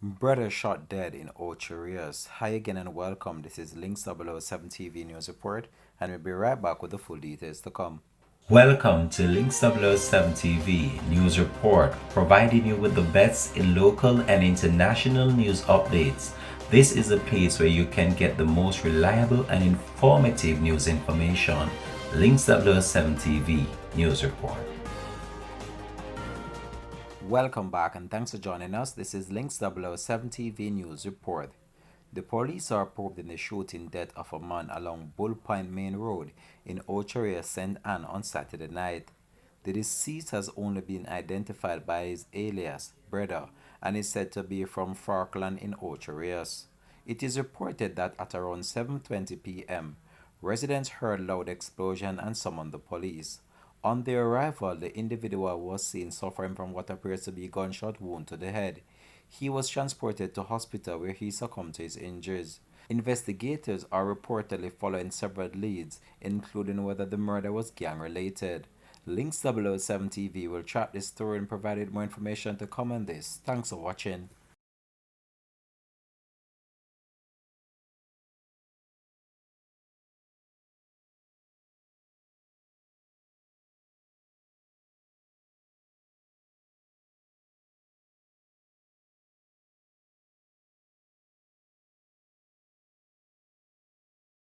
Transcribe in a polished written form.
Bredda shot dead in Ocho, Rios. Hi again and welcome. This is Links 007 TV News Report, and we'll be right back with the full details to come. Welcome to Links 007 TV News Report, providing you with the best in local and international news updates. This is a place where you can get the most reliable and informative news information. Links 007 TV News Report. Welcome back and thanks for joining us. This is Links 007 TV News Report. The police are probed in the shooting death of a man along Bull Point Main Road in Ocho, St. Anne on Saturday night. The deceased has only been identified by his alias, Bredda, and is said to be from Falkland in Ocho. It is reported that at around 7:20 p.m., residents heard loud explosion and summoned the police. On their arrival, the individual was seen suffering from what appears to be a gunshot wound to the head. He was transported to hospital where he succumbed to his injuries. Investigators are reportedly following several leads, including whether the murder was gang-related. Links 007 TV will track this story and provide more information to come on this. Thanks for watching.